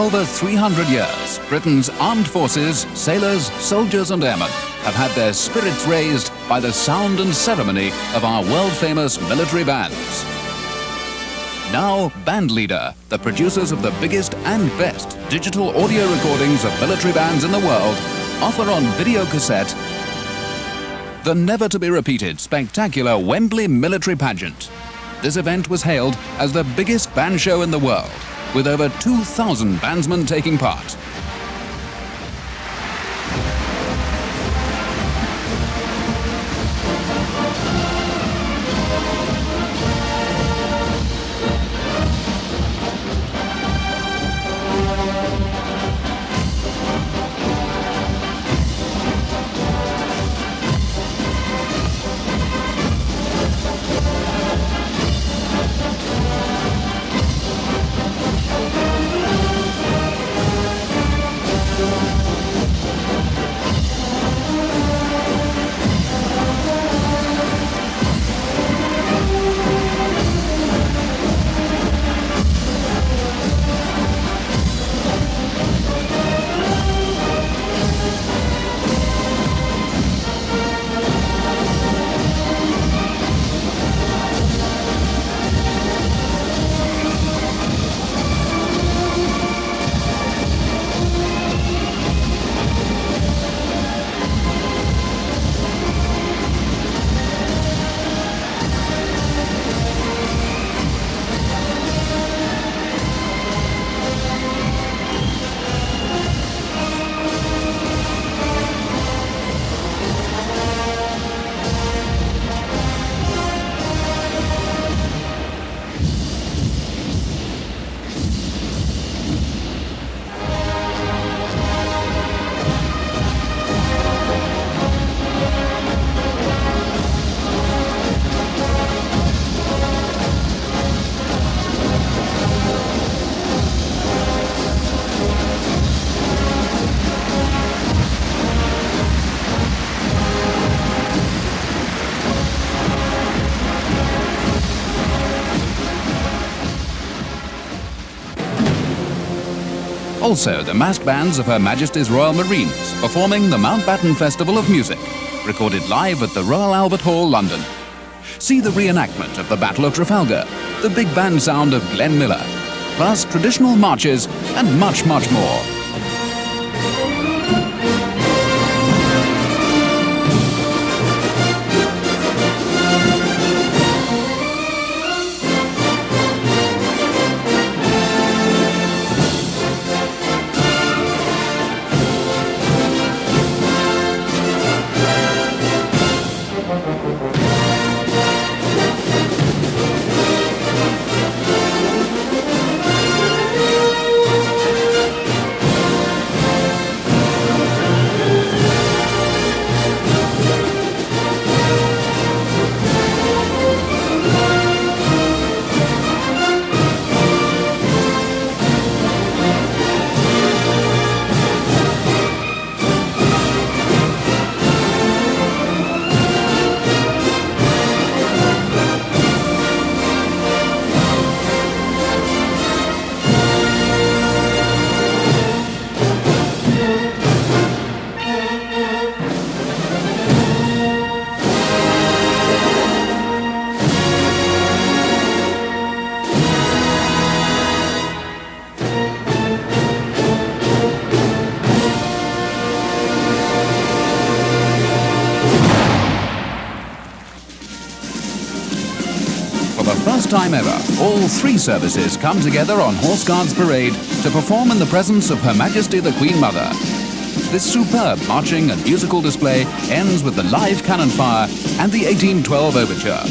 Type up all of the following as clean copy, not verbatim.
over 300 years, Britain's armed forces, sailors, soldiers and airmen have had their spirits raised by the sound and ceremony of our world-famous military bands. Now, Bandleader, the producers of the biggest and best digital audio recordings of military bands in the world, offer on video cassette the never-to-be-repeated spectacular Wembley Military Pageant. This event was hailed as the biggest band show in the world, with over 2,000 bandsmen taking part. Also, the massed bands of Her Majesty's Royal Marines performing the Mountbatten Festival of Music, recorded live at the Royal Albert Hall, London. See the reenactment of the Battle of Trafalgar, the big band sound of Glenn Miller, plus traditional marches and much, much more. For the first time ever, all three services come together on Horse Guards Parade to perform in the presence of Her Majesty the Queen Mother. This superb marching and musical display ends with the live cannon fire and the 1812 overture.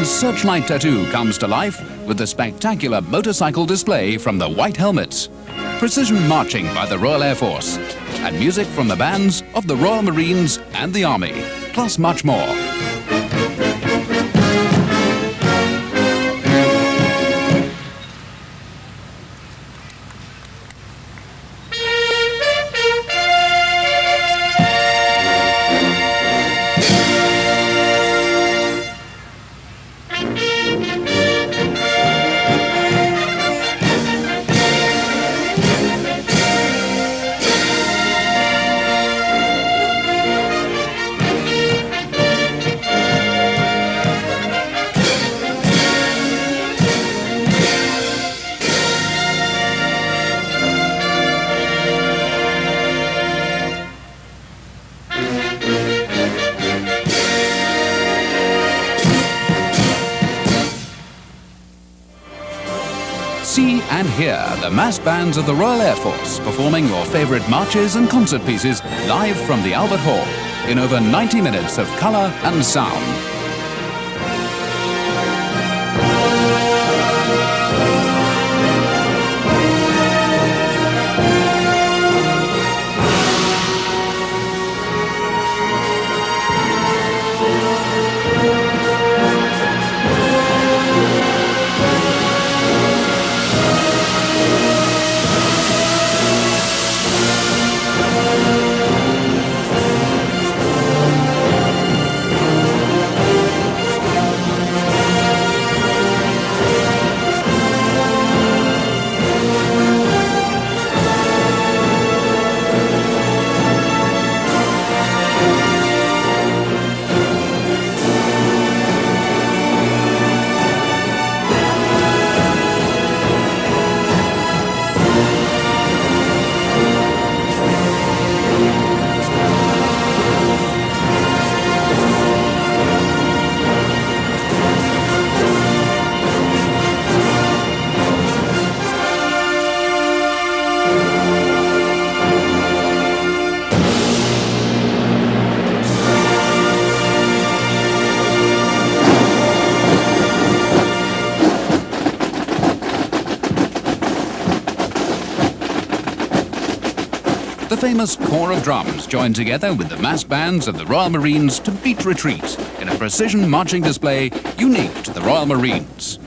and searchlight tattoo comes to life with the spectacular motorcycle display from the White Helmets, precision marching by the Royal Air Force, and music from the bands of the Royal Marines and the Army, plus much more. See and hear the mass bands of the Royal Air Force performing your favourite marches and concert pieces live from the Albert Hall in over 90 minutes of colour and sound. The famous Corps of Drums join together with the mass bands of the Royal Marines to beat retreat in a precision marching display unique to the Royal Marines.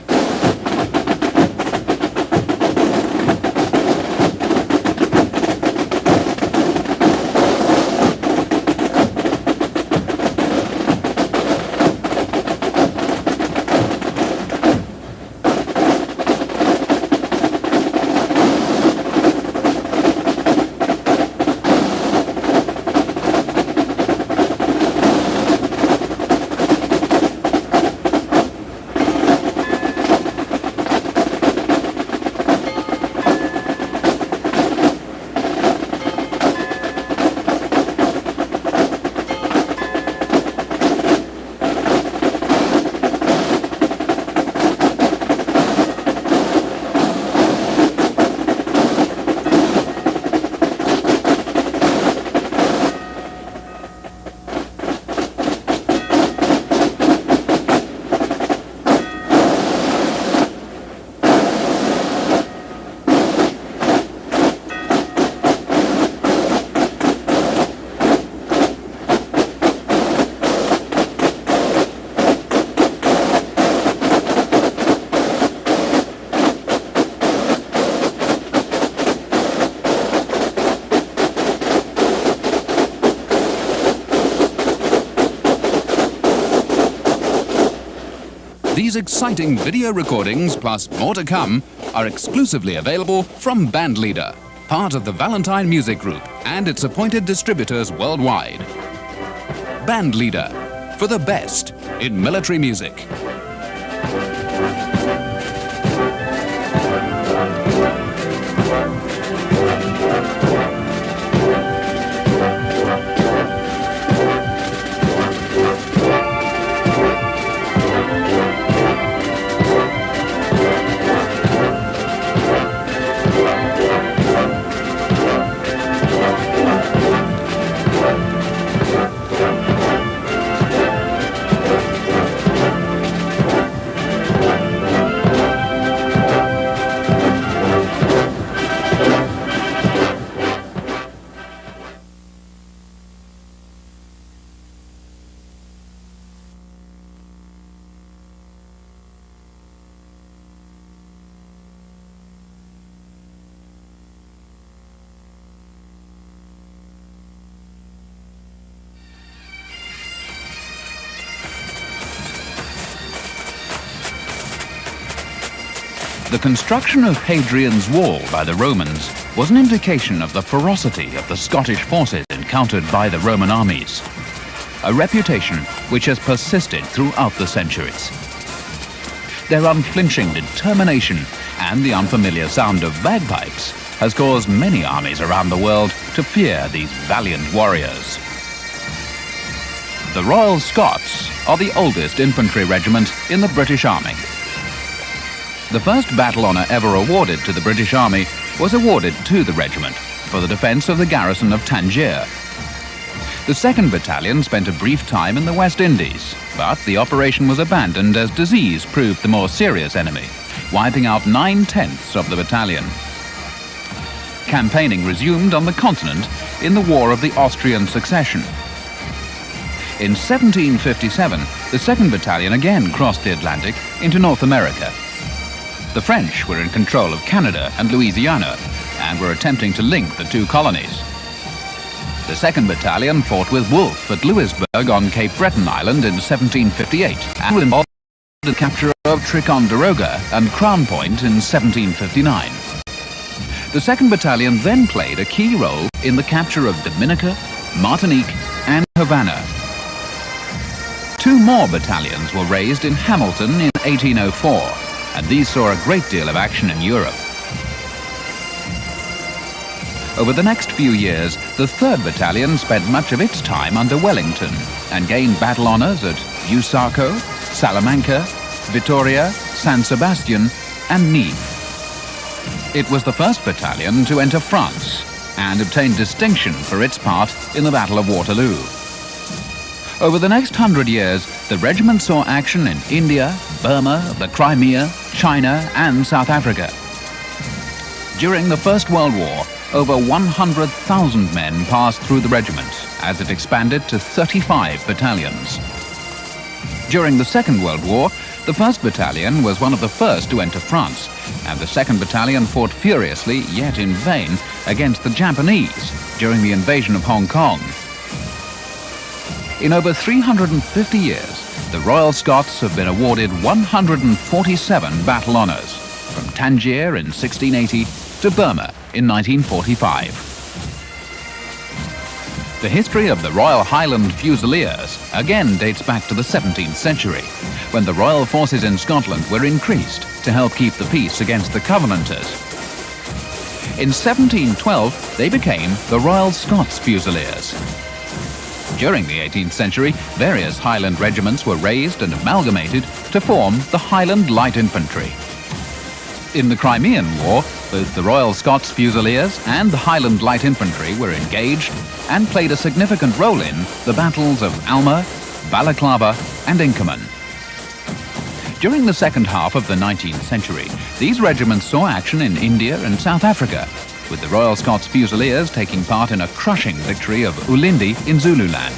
These exciting video recordings, plus more to come, are exclusively available from Bandleader, part of the Valentine Music Group and its appointed distributors worldwide. Bandleader, for the best in military music. The construction of Hadrian's Wall by the Romans was an indication of the ferocity of the Scottish forces encountered by the Roman armies, a reputation which has persisted throughout the centuries. Their unflinching determination and the unfamiliar sound of bagpipes has caused many armies around the world to fear these valiant warriors. The Royal Scots are the oldest infantry regiment in the British Army. The first battle honour ever awarded to the British Army was awarded to the regiment for the defence of the garrison of Tangier. The 2nd Battalion spent a brief time in the West Indies, but the operation was abandoned as disease proved the more serious enemy, wiping out 9/10 of the battalion. Campaigning resumed on the continent in the War of the Austrian Succession. In 1757, the 2nd Battalion again crossed the Atlantic into North America. The French were in control of Canada and Louisiana and were attempting to link the two colonies. The 2nd Battalion fought with Wolfe at Louisburg on Cape Breton Island in 1758 and was involved in the capture of Ticonderoga and Crown Point in 1759. The 2nd Battalion then played a key role in the capture of Dominica, Martinique and Havana. 2 more battalions were raised in Hamilton in 1804, and these saw a great deal of action in Europe. Over the next few years, the 3rd Battalion spent much of its time under Wellington and gained battle honours at Busaco, Salamanca, Vitoria, San Sebastian and Nimes. It was the 1st Battalion to enter France and obtain distinction for its part in the Battle of Waterloo. Over the next 100 years, the regiment saw action in India, Burma, the Crimea, China and South Africa. During the First World War, over 100,000 men passed through the regiment as it expanded to 35 battalions. During the Second World War, the 1st Battalion was one of the first to enter France, and the 2nd Battalion fought furiously, yet in vain, against the Japanese during the invasion of Hong Kong. In over 350 years, the Royal Scots have been awarded 147 battle honours, from Tangier in 1680 to Burma in 1945. The history of the Royal Highland Fusiliers again dates back to the 17th century, when the royal forces in Scotland were increased to help keep the peace against the Covenanters. In 1712, they became the Royal Scots Fusiliers. During the 18th century, various Highland regiments were raised and amalgamated to form the Highland Light Infantry. In the Crimean War, both the Royal Scots Fusiliers and the Highland Light Infantry were engaged and played a significant role in the battles of Alma, Balaclava and Inkerman. During the second half of the 19th century, these regiments saw action in India and South Africa, with the Royal Scots Fusiliers taking part in a crushing victory of Ulindi in Zululand.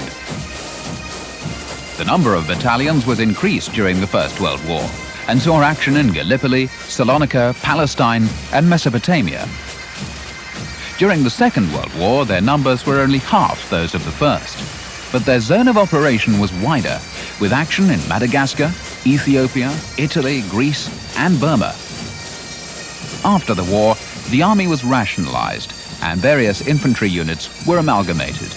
The number of battalions was increased during the First World War, and saw action in Gallipoli, Salonika, Palestine and Mesopotamia. During the Second World War, their numbers were only half those of the First, but their zone of operation was wider, with action in Madagascar, Ethiopia, Italy, Greece and Burma. After the war, the army was rationalised and various infantry units were amalgamated.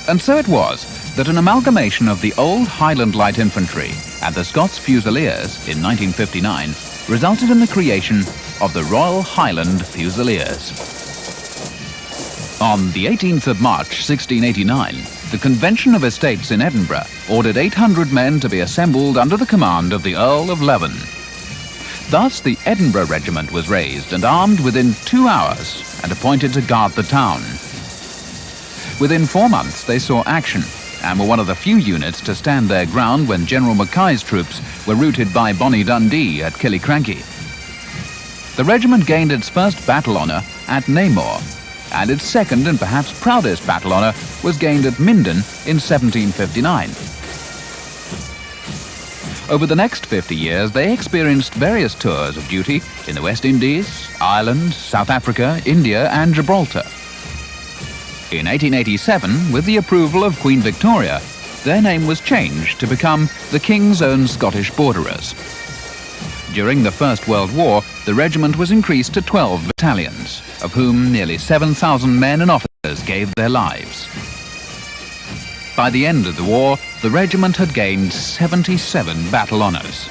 And so it was that an amalgamation of the old Highland Light Infantry and the Scots Fusiliers in 1959 resulted in the creation of the Royal Highland Fusiliers. On the 18th of March 1689, the Convention of Estates in Edinburgh ordered 800 men to be assembled under the command of the Earl of Leven. Thus the Edinburgh Regiment was raised and armed within 2 hours and appointed to guard the town. Within 4 months they saw action and were one of the few units to stand their ground when General Mackay's troops were routed by Bonnie Dundee at Killiecrankie. The regiment gained its first battle honour at Namur, and its second and perhaps proudest battle honour was gained at Minden in 1759. Over the next 50 years, they experienced various tours of duty in the West Indies, Ireland, South Africa, India and Gibraltar. In 1887, with the approval of Queen Victoria, their name was changed to become the King's Own Scottish Borderers. During the First World War, the regiment was increased to 12 battalions, of whom nearly 7,000 men and officers gave their lives. By the end of the war, the regiment had gained 77 battle honours.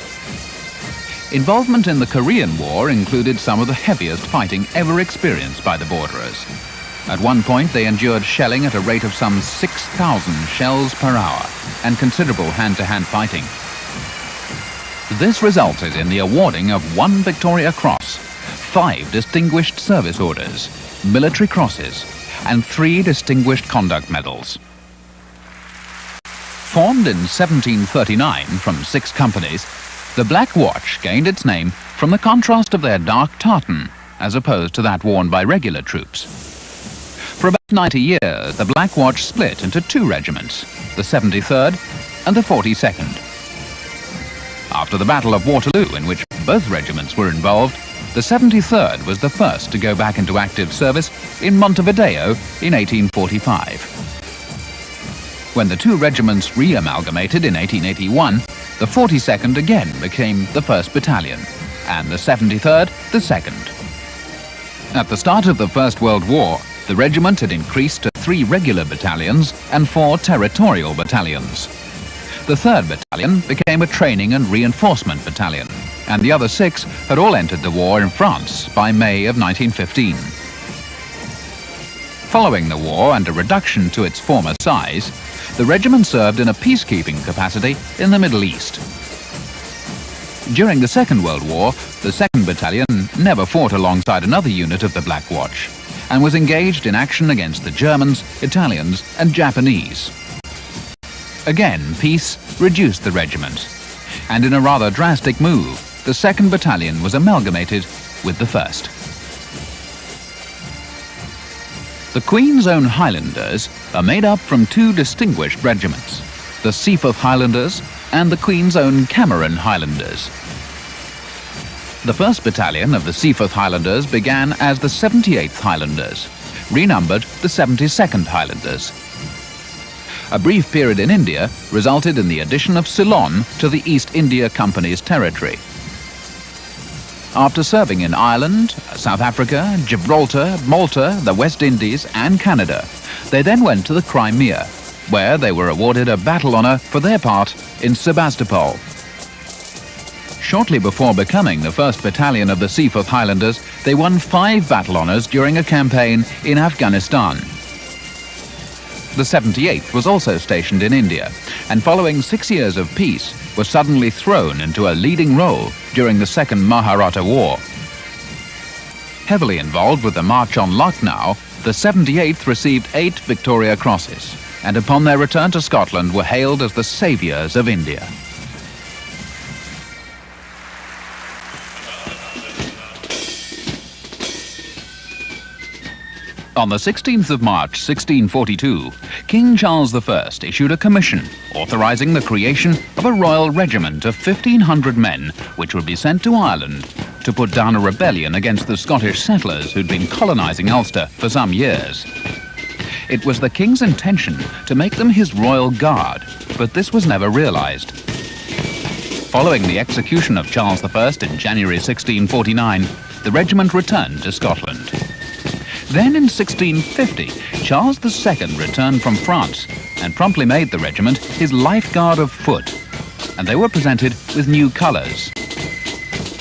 Involvement in the Korean War included some of the heaviest fighting ever experienced by the borderers. At one point, they endured shelling at a rate of some 6,000 shells per hour and considerable hand-to-hand fighting. This resulted in the awarding of 1 Victoria Cross, 5 Distinguished Service Orders, military crosses, and 3 Distinguished Conduct Medals. Formed in 1739 from 6 companies, the Black Watch gained its name from the contrast of their dark tartan, as opposed to that worn by regular troops. For about 90 years, the Black Watch split into 2 regiments, the 73rd and the 42nd. After the Battle of Waterloo, in which both regiments were involved, the 73rd was the first to go back into active service in Montevideo in 1845. When the 2 regiments re-amalgamated in 1881, the 42nd again became the 1st Battalion, and the 73rd the 2nd. At the start of the First World War, the regiment had increased to 3 regular battalions and 4 territorial battalions. The 3rd Battalion became a training and reinforcement battalion, and the other 6 had all entered the war in France by May of 1915. Following the war and a reduction to its former size, the regiment served in a peacekeeping capacity in the Middle East. During the Second World War, the 2nd Battalion never fought alongside another unit of the Black Watch, and was engaged in action against the Germans, Italians, and Japanese. Again, peace reduced the regiment, and in a rather drastic move, the 2nd Battalion was amalgamated with the 1st. The Queen's Own Highlanders are made up from 2 distinguished regiments, the Seaforth Highlanders and the Queen's Own Cameron Highlanders. The 1st Battalion of the Seaforth Highlanders began as the 78th Highlanders, renumbered the 72nd Highlanders. A brief period in India resulted in the addition of Ceylon to the East India Company's territory. After serving in Ireland, South Africa, Gibraltar, Malta, the West Indies and Canada, they then went to the Crimea, where they were awarded a battle honour for their part in Sebastopol. Shortly before becoming the 1st Battalion of the Seaforth Highlanders, they won 5 battle honours during a campaign in Afghanistan. The 78th was also stationed in India, and following 6 years of peace, was suddenly thrown into a leading role during the Second Maratha War. Heavily involved with the March on Lucknow, the 78th received 8 Victoria Crosses, and upon their return to Scotland were hailed as the saviours of India. On the 16th of March 1642, King Charles I issued a commission authorising the creation of a royal regiment of 1,500 men which would be sent to Ireland to put down a rebellion against the Scottish settlers who'd been colonising Ulster for some years. It was the King's intention to make them his royal guard, but this was never realised. Following the execution of Charles I in January 1649, the regiment returned to Scotland. Then in 1650, Charles II returned from France and promptly made the regiment his lifeguard of foot, and they were presented with new colours.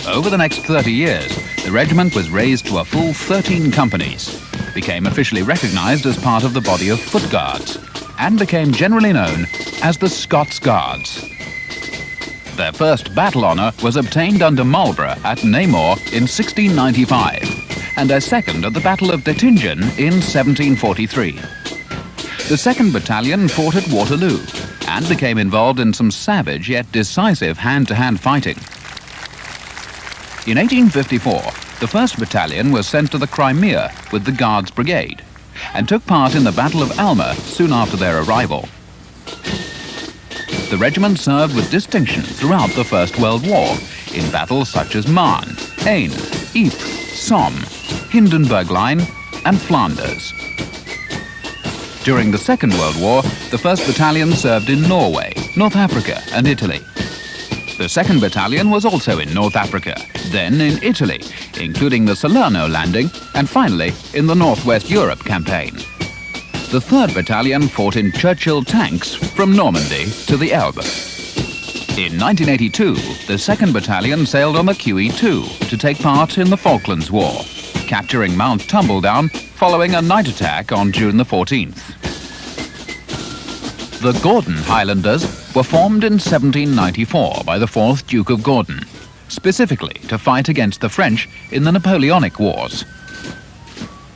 Over the next 30 years, the regiment was raised to a full 13 companies, became officially recognised as part of the body of Foot Guards, and became generally known as the Scots Guards. Their first battle honour was obtained under Marlborough at Namur in 1695, and their second at the Battle of Dettingen in 1743. The 2nd Battalion fought at Waterloo and became involved in some savage yet decisive hand-to-hand fighting. In 1854, the 1st Battalion was sent to the Crimea with the Guards Brigade and took part in the Battle of Alma soon after their arrival. The regiment served with distinction throughout the First World War in battles such as Marne, Aisne, Ypres, Somme, Hindenburg Line and Flanders. During the Second World War, the 1st Battalion served in Norway, North Africa and Italy. The 2nd Battalion was also in North Africa, then in Italy, including the Salerno landing, and finally in the Northwest Europe campaign. The 3rd Battalion fought in Churchill tanks from Normandy to the Elbe. In 1982, the 2nd Battalion sailed on the QE2 to take part in the Falklands War, capturing Mount Tumbledown following a night attack on June the 14th. The Gordon Highlanders were formed in 1794 by the 4th Duke of Gordon, specifically to fight against the French in the Napoleonic Wars.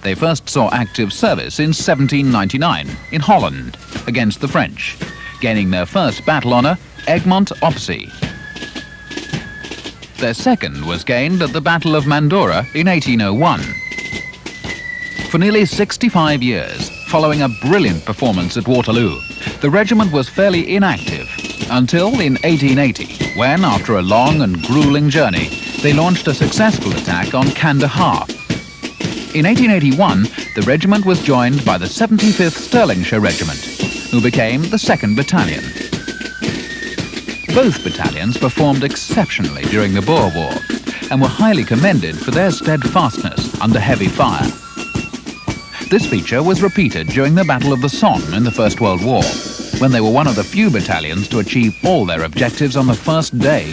They first saw active service in 1799 in Holland against the French, gaining their first battle honour, Egmont op Zee. Their second was gained at the Battle of Mandora in 1801. For nearly 65 years, following a brilliant performance at Waterloo, the regiment was fairly inactive until in 1880, when, after a long and grueling journey, they launched a successful attack on Kandahar. In 1881, the regiment was joined by the 75th Stirlingshire Regiment, who became the 2nd Battalion. Both battalions performed exceptionally during the Boer War and were highly commended for their steadfastness under heavy fire. This feature was repeated during the Battle of the Somme in the First World War, when they were one of the few battalions to achieve all their objectives on the first day.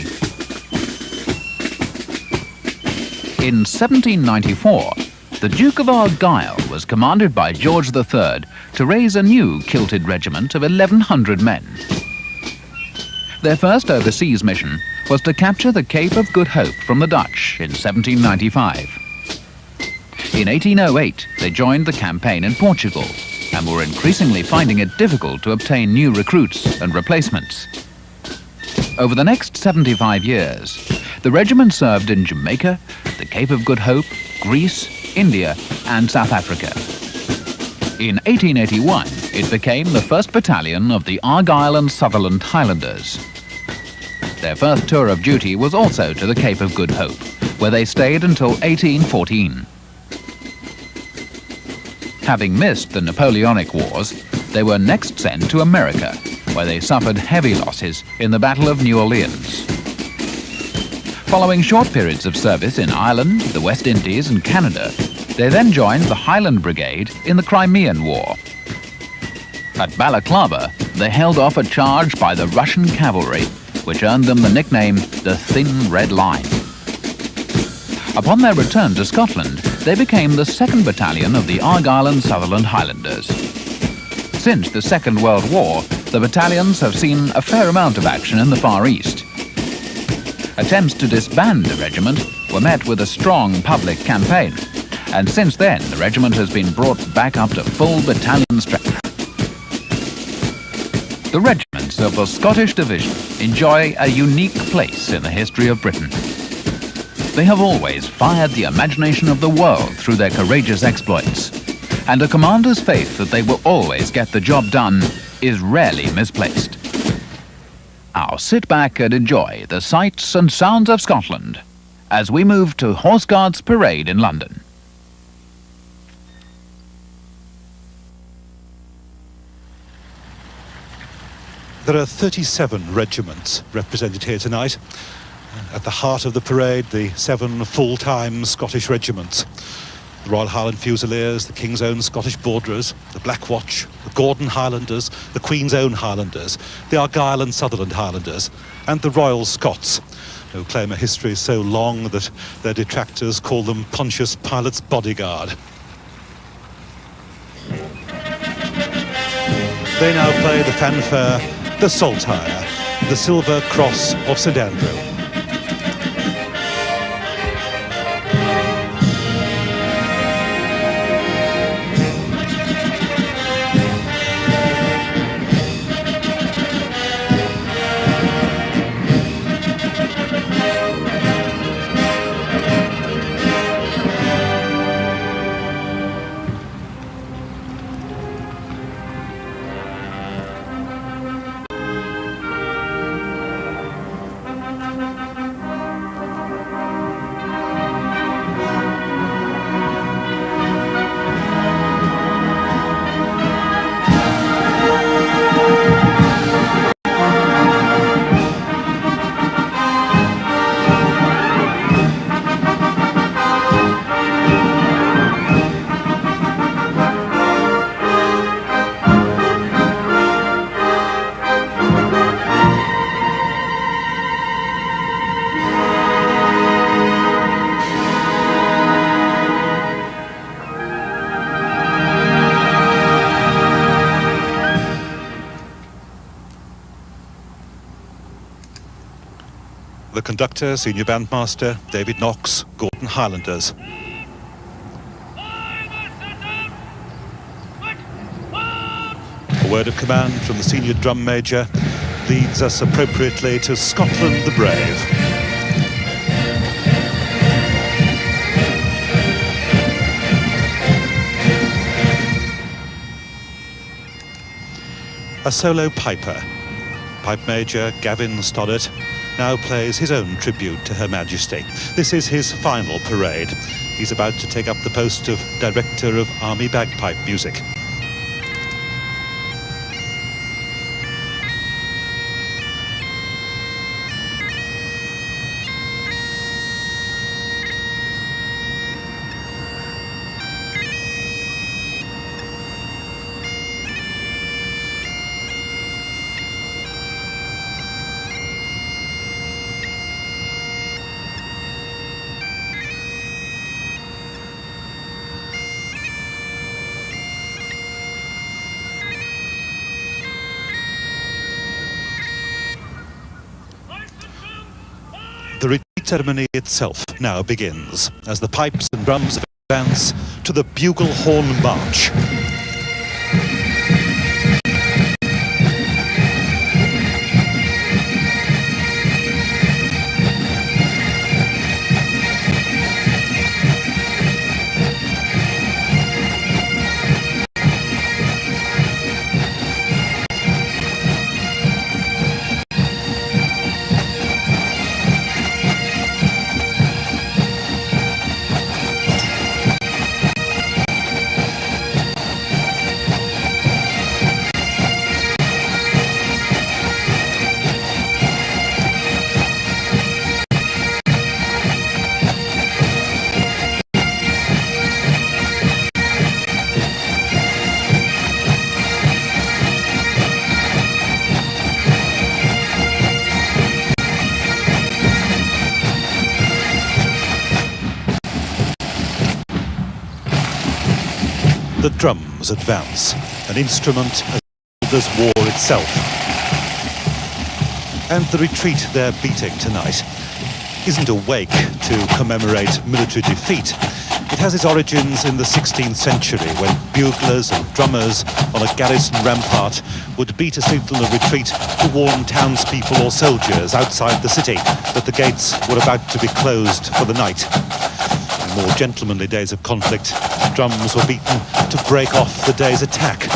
In 1794, the Duke of Argyll was commanded by George III to raise a new kilted regiment of 1,100 men. Their first overseas mission was to capture the Cape of Good Hope from the Dutch in 1795. In 1808, they joined the campaign in Portugal and were increasingly finding it difficult to obtain new recruits and replacements. Over the next 75 years, the regiment served in Jamaica, the Cape of Good Hope, Greece, India, and South Africa. In 1881, it became the 1st Battalion of the Argyll and Sutherland Highlanders. Their first tour of duty was also to the Cape of Good Hope, where they stayed until 1814. Having missed the Napoleonic Wars, they were next sent to America, where they suffered heavy losses in the Battle of New Orleans. Following short periods of service in Ireland, the West Indies, and Canada, they then joined the Highland Brigade in the Crimean War. At Balaclava, they held off a charge by the Russian cavalry, which earned them the nickname the Thin Red Line. Upon their return to Scotland, they became the 2nd Battalion of the Argyll and Sutherland Highlanders. Since the Second World War, the battalions have seen a fair amount of action in the Far East. Attempts to disband the regiment were met with a strong public campaign, and since then the regiment has been brought back up to full battalion strength. The regiments of the Scottish Division enjoy a unique place in the history of Britain. They have always fired the imagination of the world through their courageous exploits, and a commander's faith that they will always get the job done is rarely misplaced. Now sit back and enjoy the sights and sounds of Scotland as we move to Horse Guards Parade in London. There are 37 regiments represented here tonight. At the heart of the parade, the 7 full-time Scottish regiments. The Royal Highland Fusiliers, the King's Own Scottish Borderers, the Black Watch, the Gordon Highlanders, the Queen's Own Highlanders, the Argyll and Sutherland Highlanders, and the Royal Scots, who claim a history so long that their detractors call them Pontius Pilate's bodyguard. They now play the fanfare, the Saltire, the Silver Cross of St Andrew. conductor, senior bandmaster, David Knox, Gordon Highlanders. A word of command from the senior drum major leads us appropriately to Scotland the Brave. A solo piper, Pipe Major Gavin Stoddart, now plays his own tribute to Her Majesty. This is his final parade. He's about to take up the post of Director of Army Bagpipe Music. The retreat ceremony itself now begins as the pipes and drums advance to the bugle horn march. The drums advance, an instrument as old as war itself. And the retreat they're beating tonight isn't a wake to commemorate military defeat. It has its origins in the 16th century when buglers and drummers on a garrison rampart would beat a signal of retreat to warn townspeople or soldiers outside the city that the gates were about to be closed for the night. In more gentlemanly days of conflict, drums were beaten to break off the day's attack.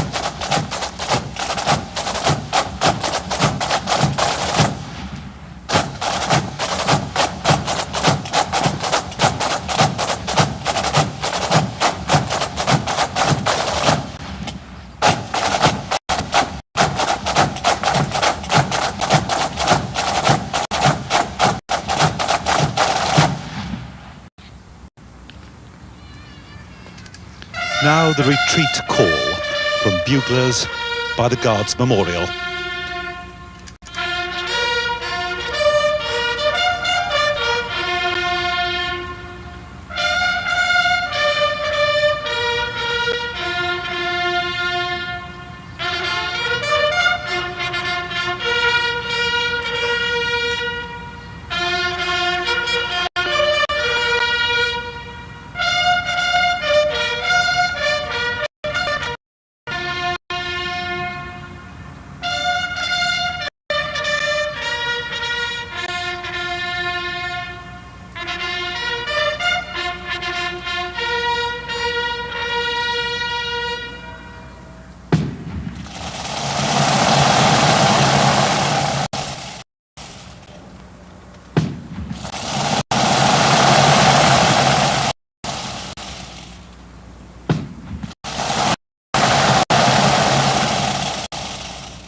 Now the retreat call from buglers by the Guards Memorial.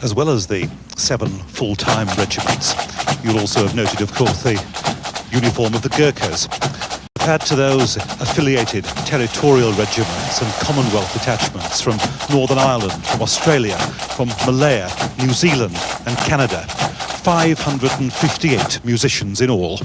As well as the 7 full-time regiments, you'll also have noted, of course, the uniform of the Gurkhas. Add to those affiliated territorial regiments and Commonwealth detachments from Northern Ireland, from Australia, from Malaya, New Zealand and Canada. 558 musicians in all.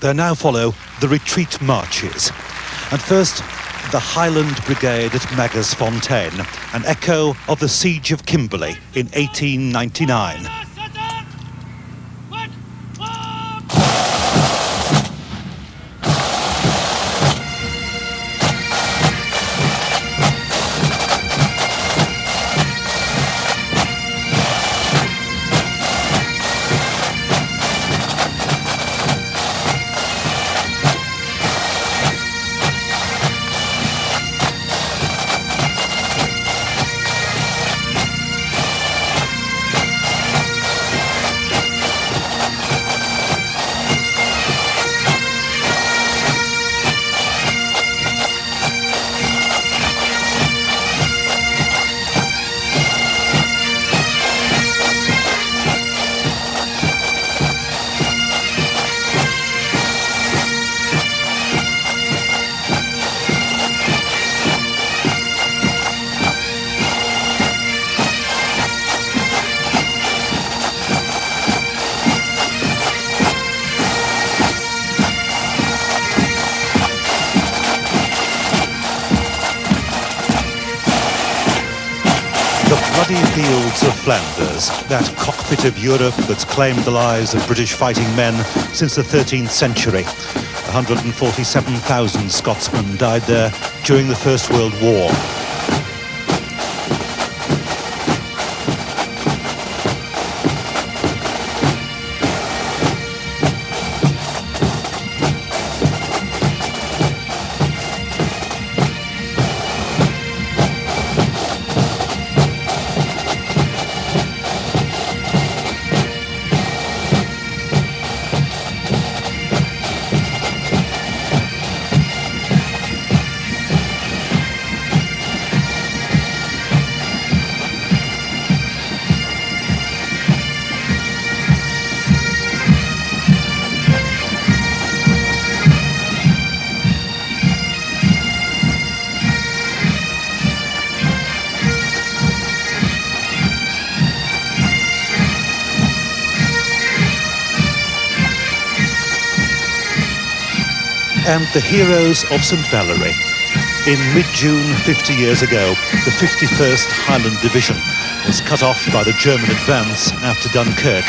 There now follow the retreat marches. And first, the Highland Brigade at Magersfontein, an echo of the Siege of Kimberley in 1899. Bloody fields of Flanders, that cockpit of Europe that's claimed the lives of British fighting men since the 13th century. 147,000 Scotsmen died there during the First World War. And the heroes of St Valery. In mid-June 50 years ago, the 51st Highland Division was cut off by the German advance after Dunkirk.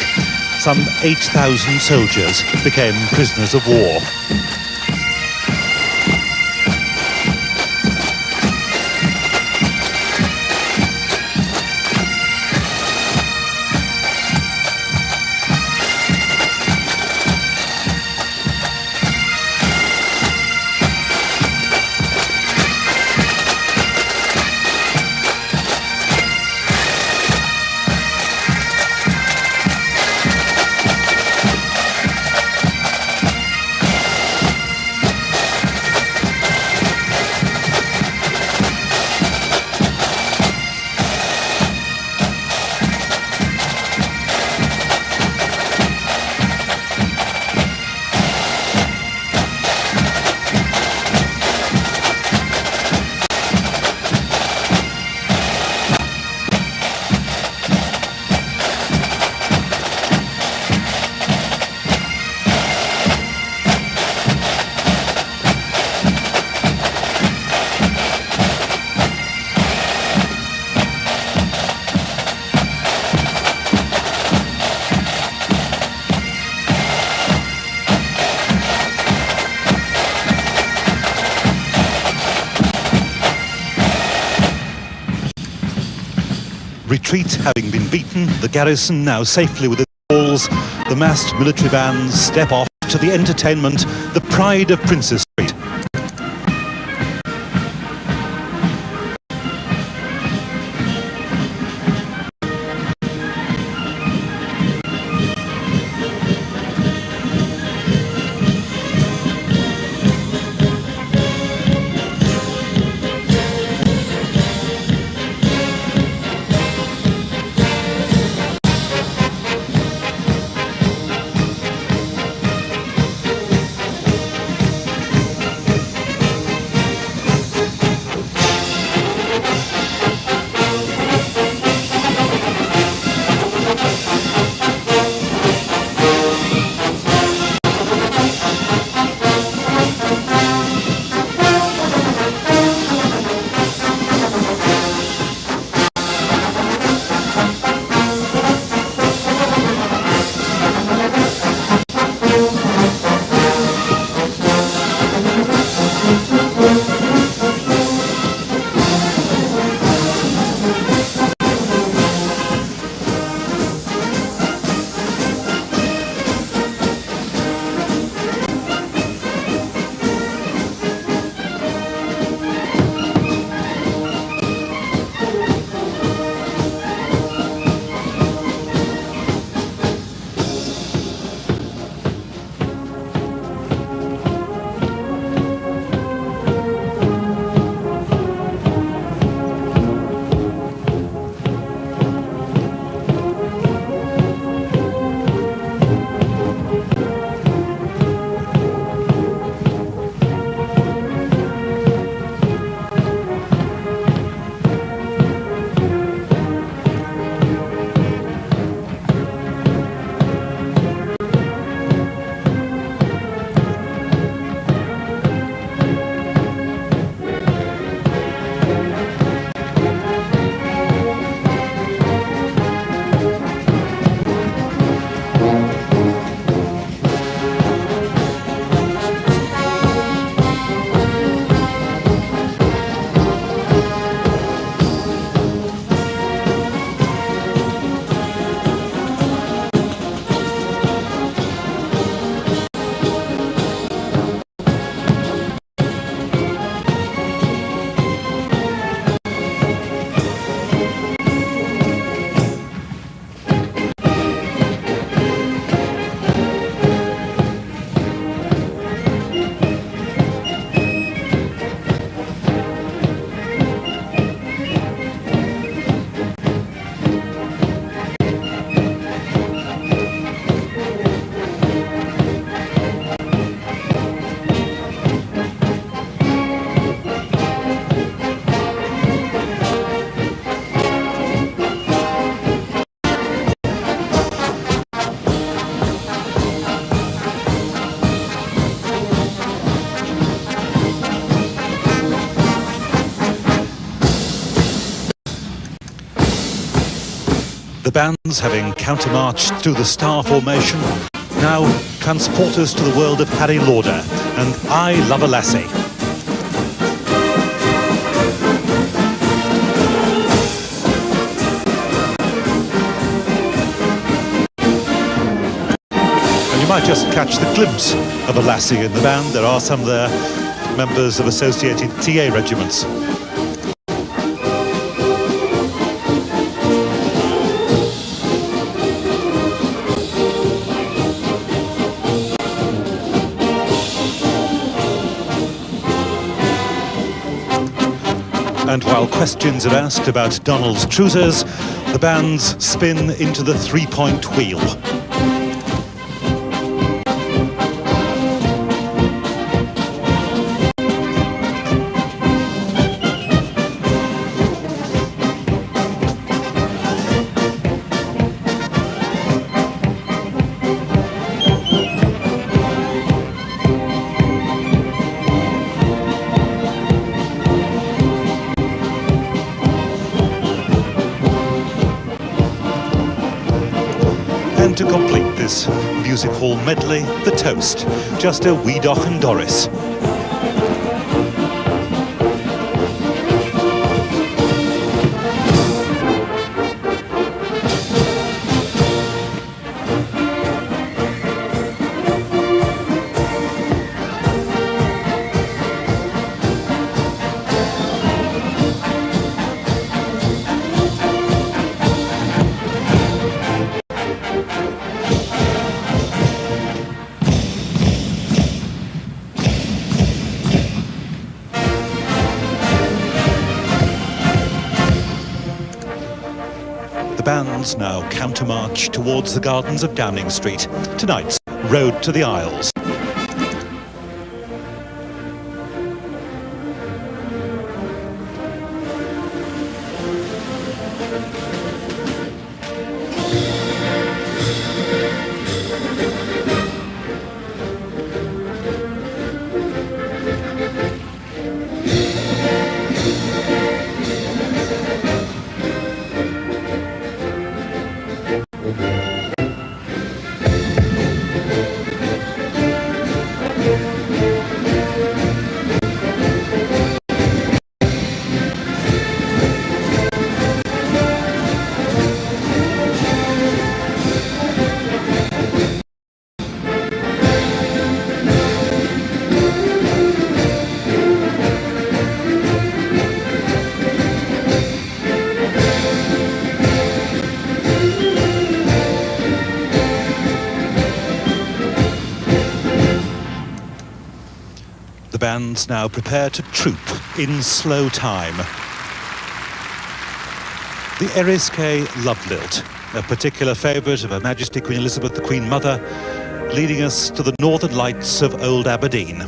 Some 8,000 soldiers became prisoners of war. Retreat having been beaten, the garrison now safely within the walls, the massed military bands step off to the entertainment, the pride of Princes Street. bands, having countermarched through the star formation, now transport us to the world of Harry Lauder and I Love a Lassie. And you might just catch the glimpse of a lassie in the band. There are some there, members of associated TA regiments. And while questions are asked about Donald's trousers, the bands spin into the three-point wheel. To complete this music hall medley, the toast, just a Wiedoch and Doris. Bands now countermarch towards the gardens of Downing Street, tonight's Road to the Isles. The bands now prepare to troop in slow time. The Eriskay Love Lilt, a particular favourite of Her Majesty Queen Elizabeth, the Queen Mother, leading us to the northern lights of Old Aberdeen.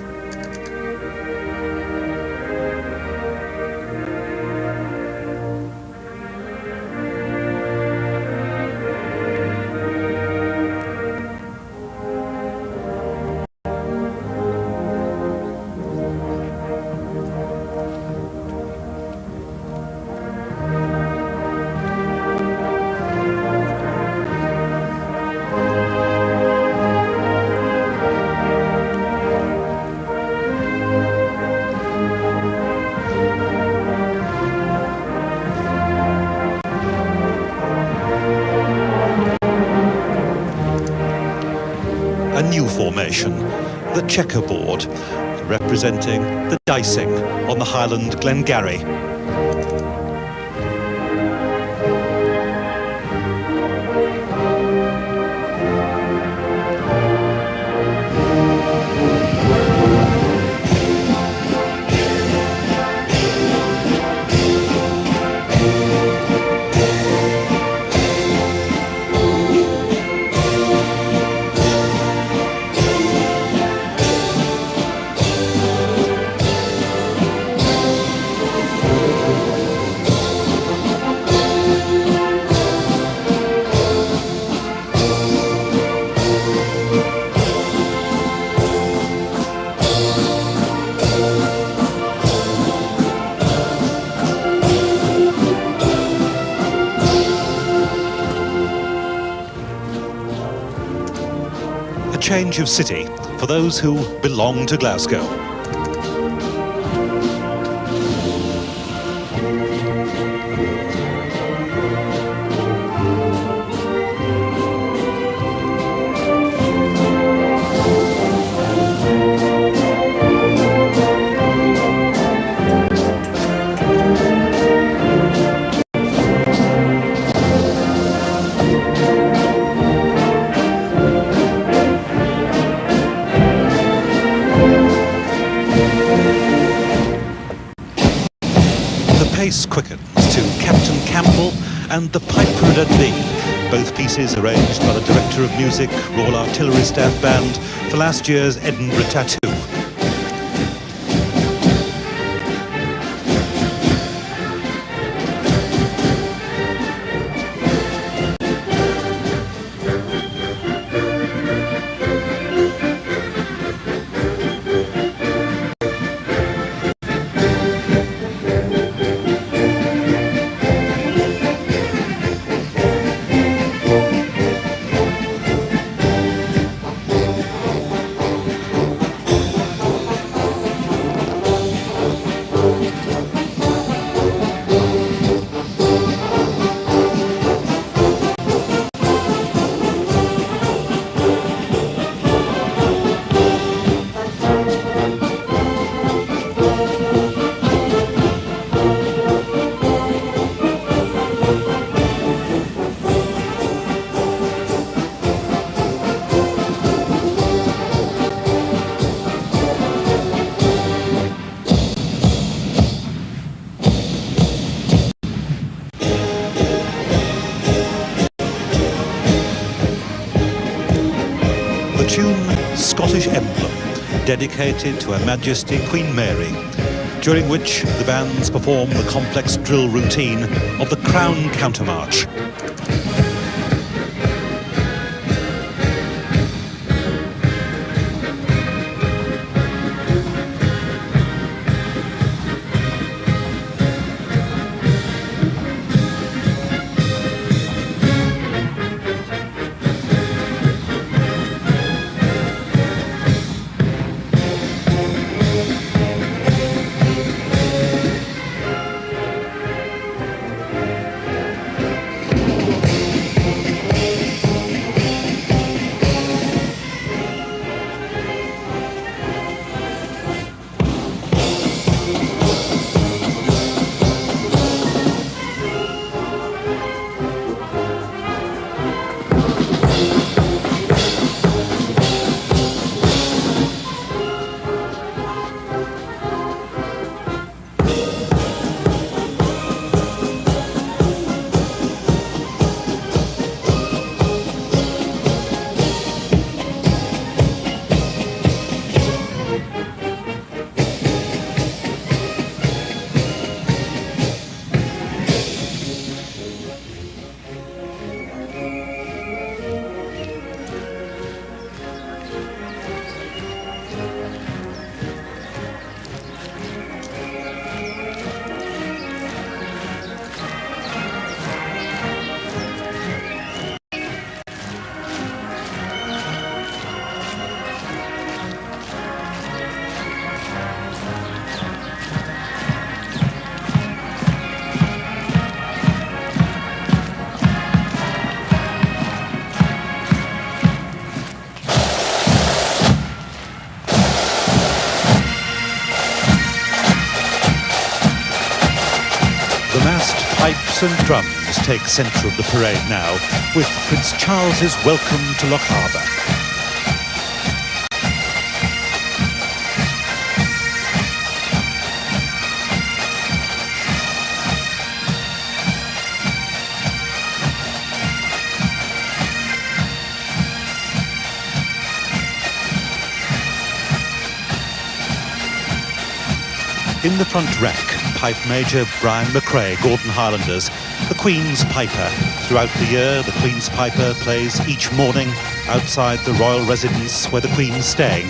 A new formation, the checkerboard, representing the dicing on the Highland Glengarry. change of city for those who belong to Glasgow. Pace quickens to Captain Campbell and the Piper at Lee, both pieces arranged by the Director of Music, Royal Artillery Staff Band for last year's Edinburgh Tattoo. Tune Scottish Emblem, dedicated to Her Majesty Queen Mary, during which the bands perform the complex drill routine of the Crown Countermarch. Pipes and drums take centre of the parade now, with Prince Charles's welcome to Lochaber. In the front rank, Pipe Major Brian McRae, Gordon Highlanders, the Queen's Piper. Throughout the year, the Queen's Piper plays each morning outside the royal residence where the Queen's staying.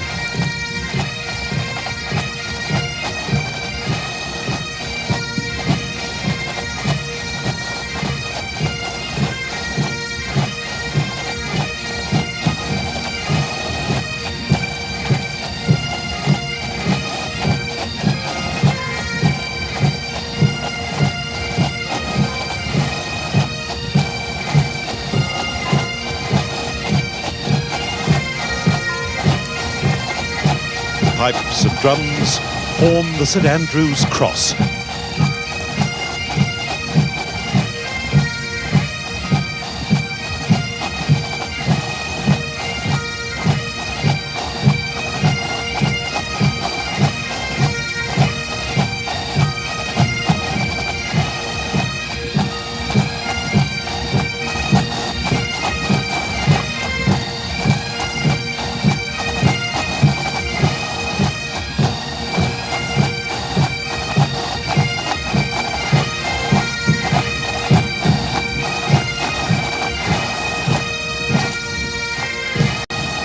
pipes and drums form the St Andrew's Cross.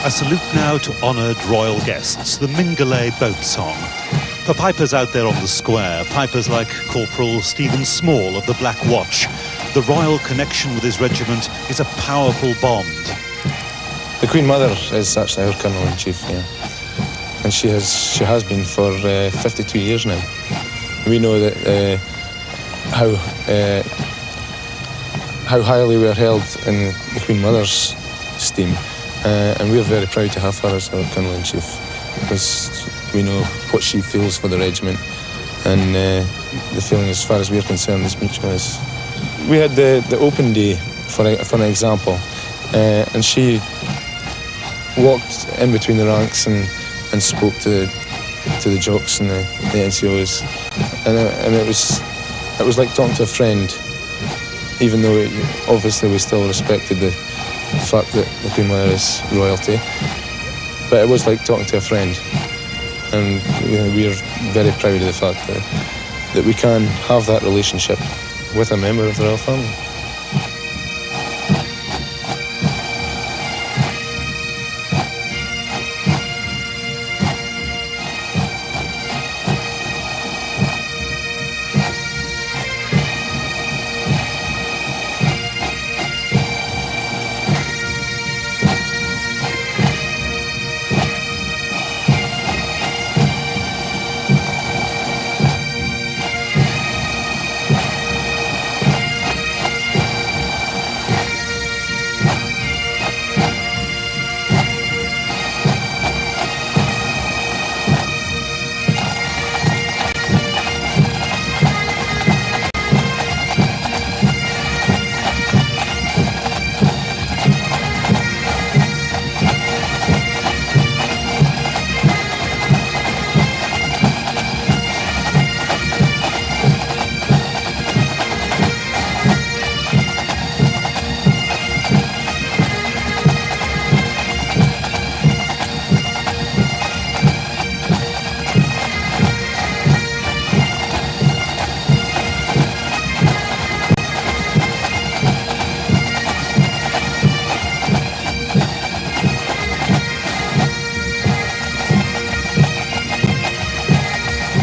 A salute now to honoured royal guests, the Mingulay Boat Song. For pipers out there on the square, pipers like Corporal Stephen Small of the Black Watch, the royal connection with his regiment is a powerful bond. The Queen Mother is actually our Colonel-in-Chief, yeah. And she has been for 52 years now. We know that how highly we are held in the Queen Mother's esteem. And we're very proud to have her as our Colonel-in-Chief, because we know what she feels for the regiment, and the feeling, as far as we're concerned, is mutual. We had the open day, for an example, and she walked in between the ranks and spoke to the jocks and the NCOs, and it was like talking to a friend, even though obviously we still respected the fact that the Queen Mother is royalty, but it was like talking to a friend, and we're very proud of the fact that we can have that relationship with a member of the royal family.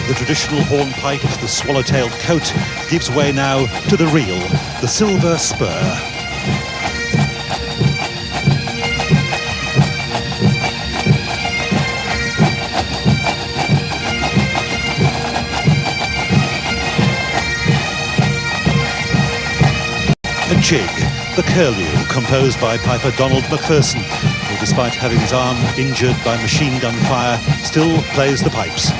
The traditional hornpipe, the swallow-tailed coat, gives way now to the real, the silver spur. A jig, the curlew, composed by piper Donald Macpherson, who, despite having his arm injured by machine gun fire, still plays the pipes.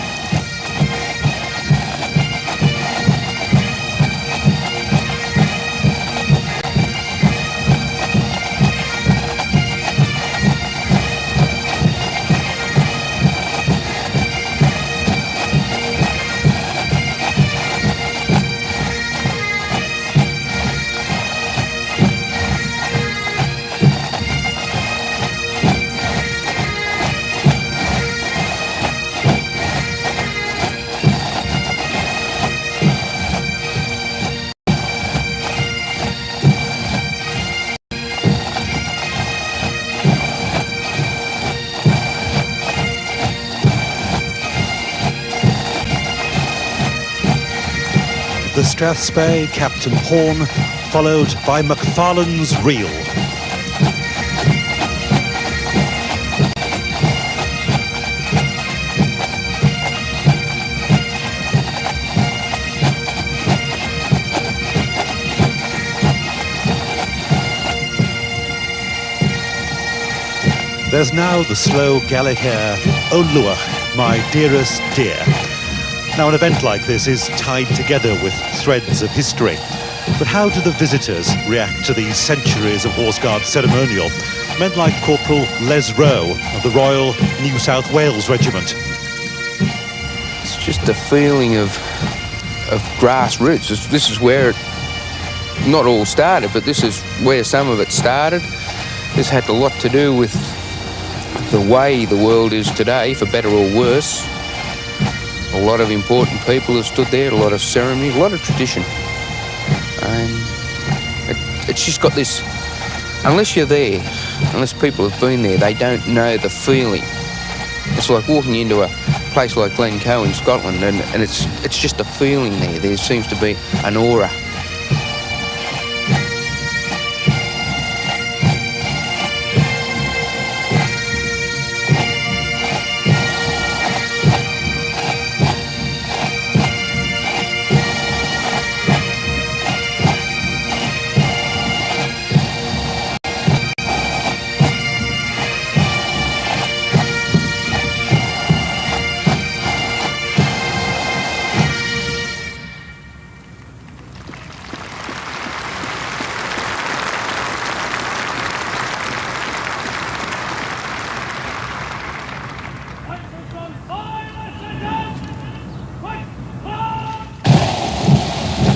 The Strathspey, Captain Horn, followed by Macfarlane's Reel. There's now the slow Gaelic air, O Luach, My Dearest Dear. Now, an event like this is tied together with threads of history. But how do the visitors react to these centuries of Horse Guard ceremonial? Men like Corporal Les Rowe of the Royal New South Wales Regiment. It's just a feeling of grassroots. This is where it not all started, but this is where some of it started. This had a lot to do with the way the world is today, for better or worse. A lot of important people have stood there, a lot of ceremony, a lot of tradition. And it's just got this, unless you're there, unless people have been there, they don't know the feeling. It's like walking into a place like Glencoe in Scotland, and it's just a feeling there. There seems to be an aura.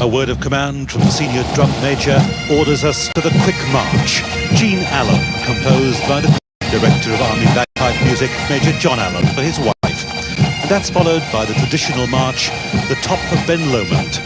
A word of command from the senior drum major orders us to the quick march. Jean Allen, composed by the director of Army Bagpipe Music, Major John Allen, for his wife. And that's followed by the traditional march, The Top of Ben Lomond.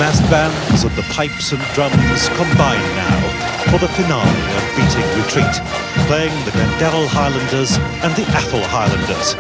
massed bands and the pipes and drums combine now for the finale of Beating Retreat, playing the Glendalough Highlanders and the Athol Highlanders.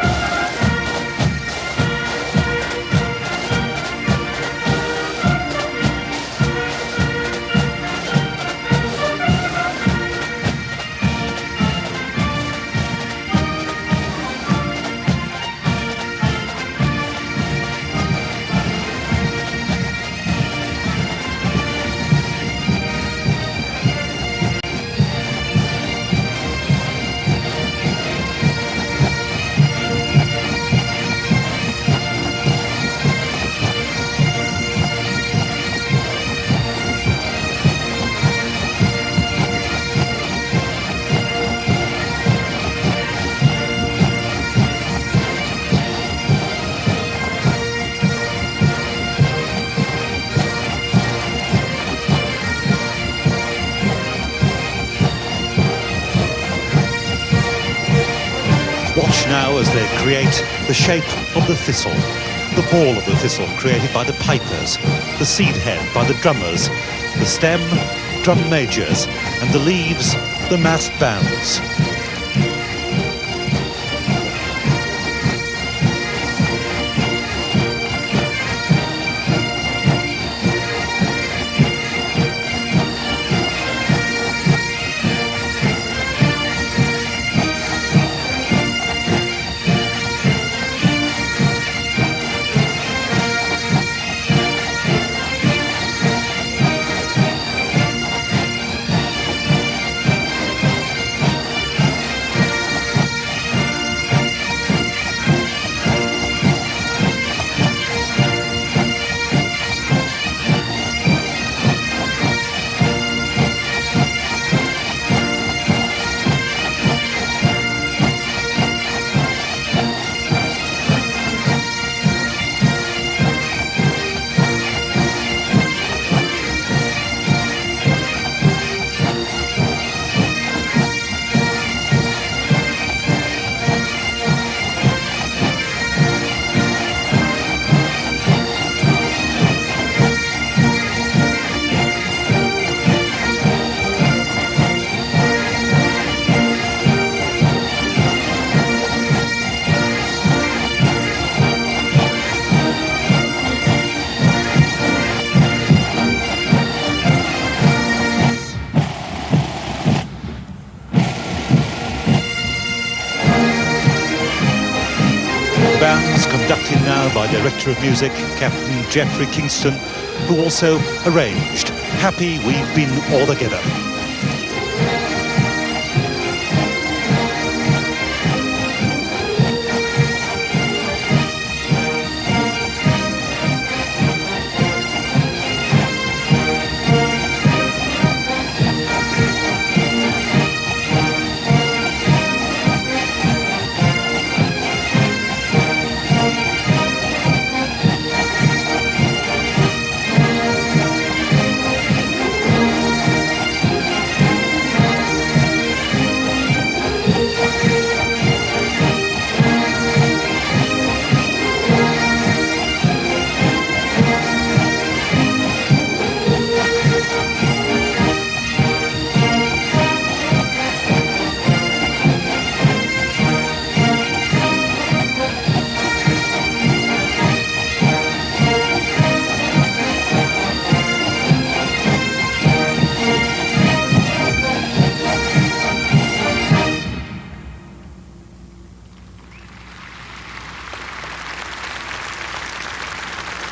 Watch now as they create the shape of the thistle, the ball of the thistle created by the pipers, the seed head by the drummers, the stem, drum majors, and the leaves, the massed bands. Bands conducted now by Director of Music, Captain Geoffrey Kingston, who also arranged Happy We've Been All Together.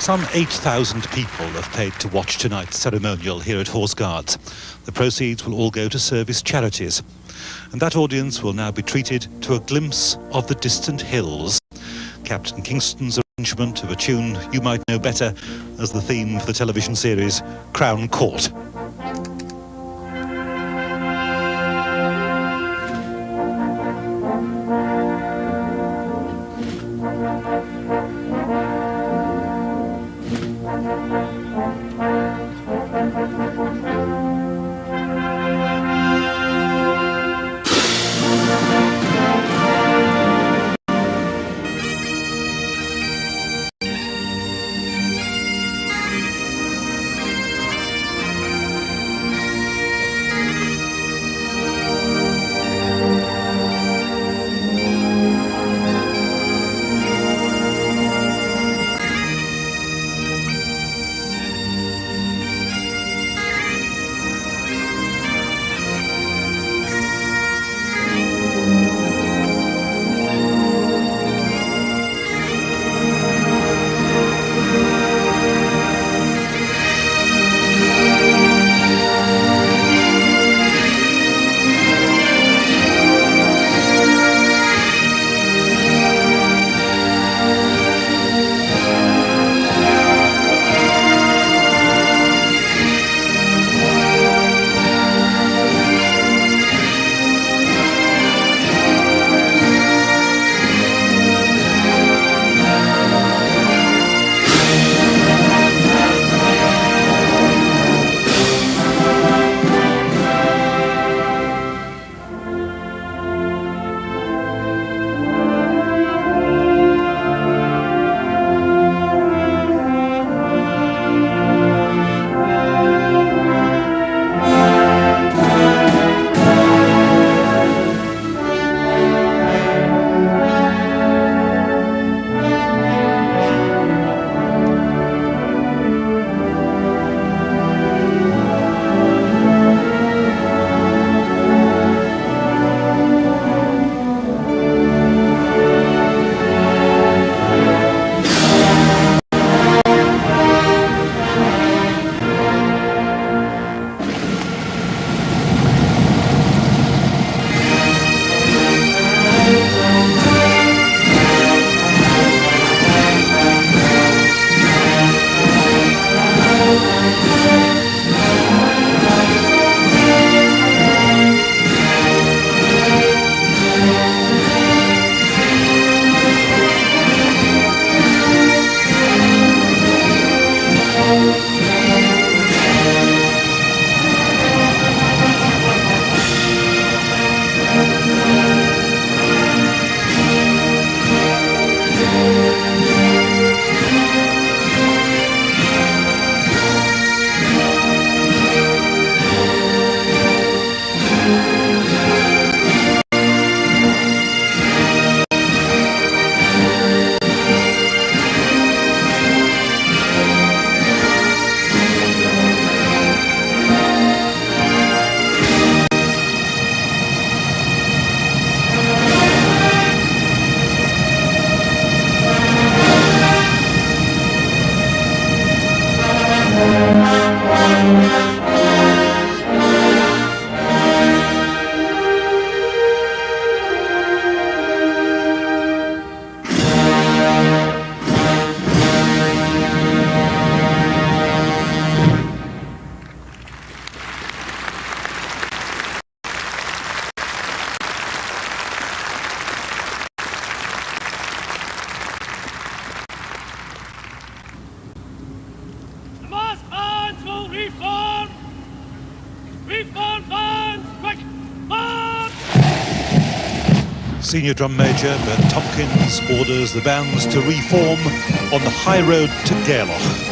Some 8,000 people have paid to watch tonight's ceremonial here at Horse Guards. The proceeds will all go to service charities. And that audience will now be treated to a glimpse of the distant hills. Captain Kingston's arrangement of a tune you might know better as the theme for the television series Crown Court. Senior Drum Major Bert Tompkins orders the bands to reform on the high road to Gairloch.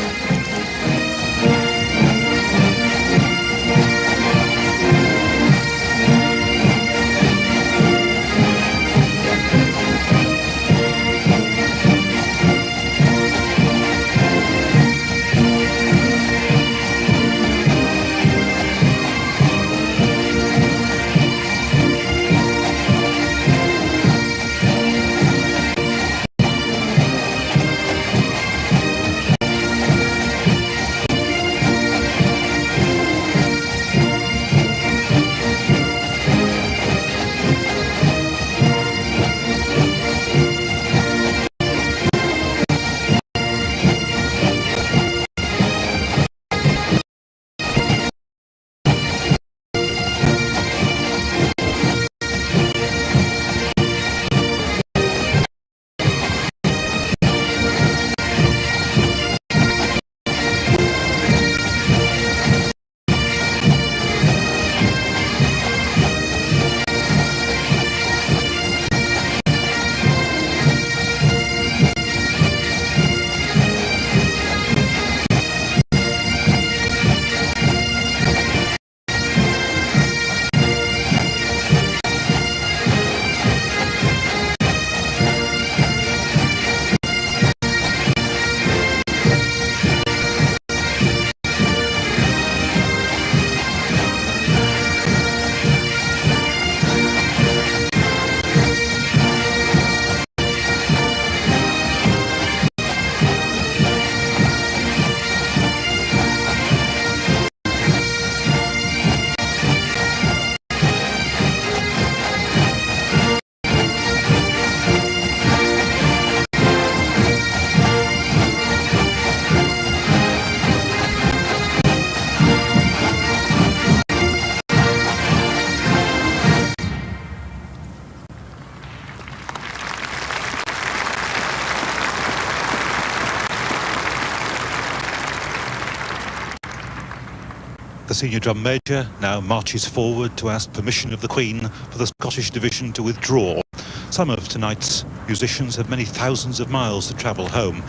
The Senior Drum Major now marches forward to ask permission of the Queen for the Scottish Division to withdraw. Some of tonight's musicians have many thousands of miles to travel home.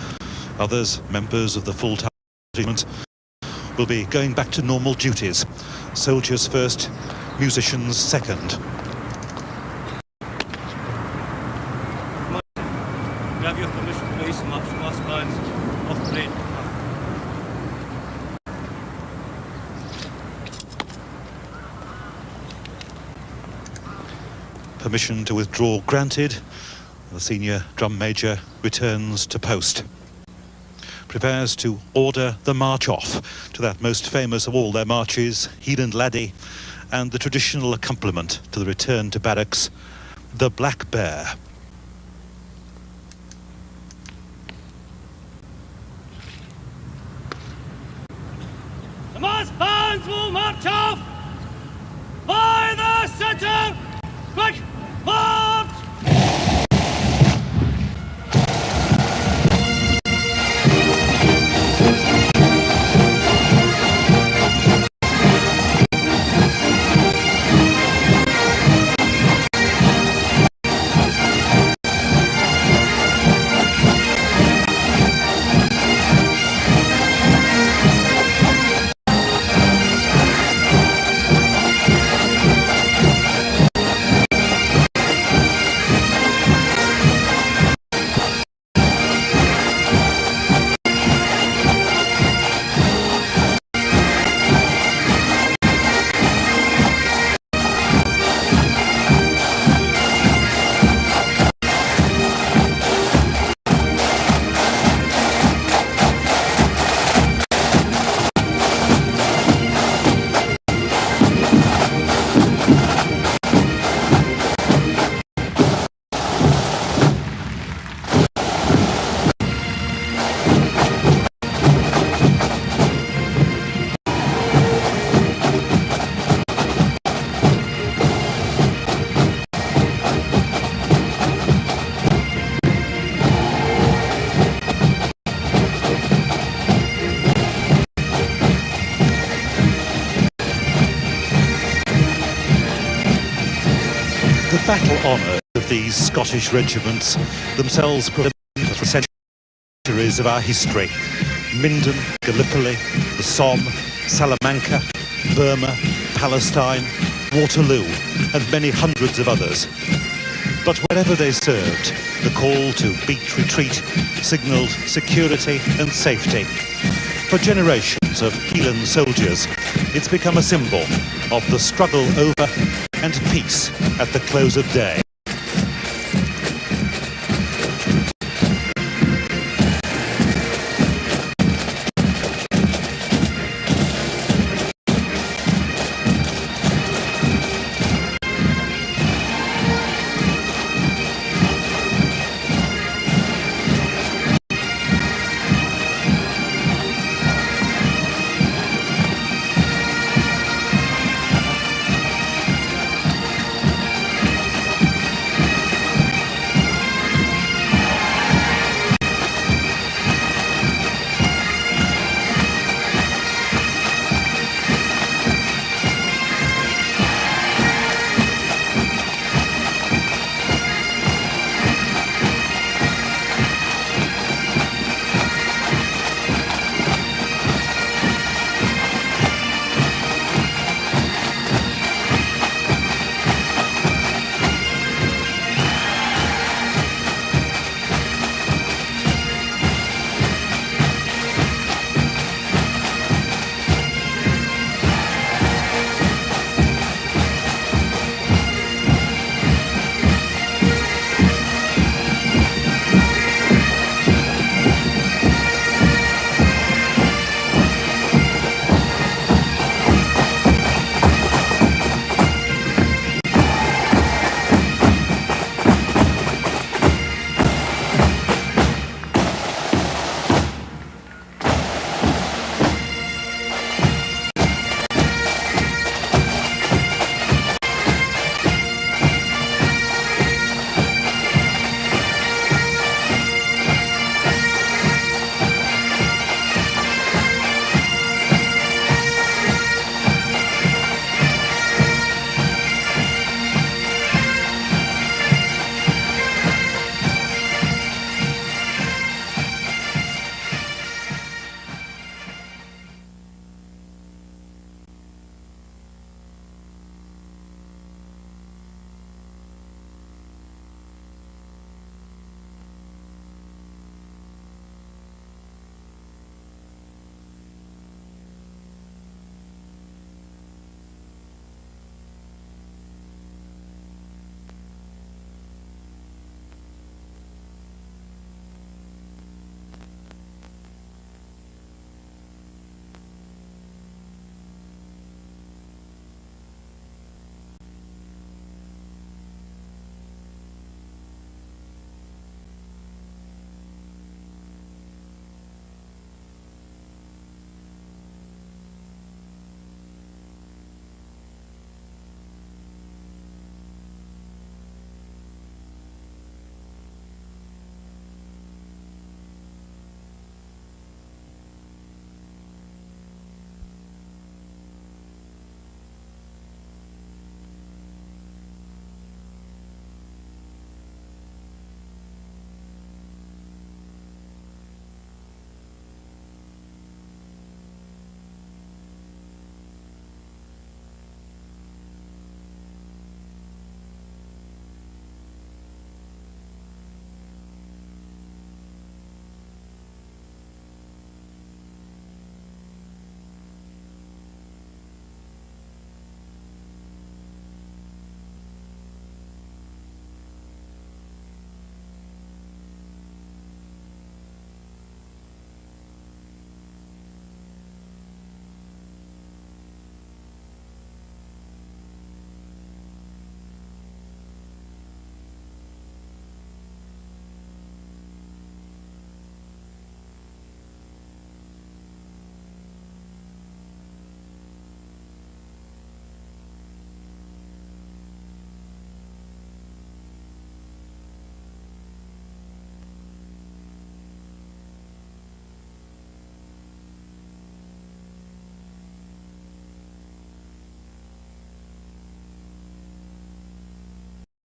Others, members of the full-time regiment, will be going back to normal duties. Soldiers first, musicians second. We have your permission, please, to march the last lines off the parade. Permission to withdraw granted. The Senior Drum Major returns to post. Prepares to order the march off to that most famous of all their marches, Hieland Laddie, and the traditional accompaniment to the return to barracks, the Black Bear. The mass bands will march off by the centre. Quick, march! The battle honours of these Scottish regiments, themselves for centuries of our history. Minden, Gallipoli, the Somme, Salamanca, Burma, Palestine, Waterloo, and many hundreds of others. But wherever they served, the call to beat retreat signalled security and safety. For generations of Keelan soldiers, it's become a symbol of the struggle over and peace at the close of day.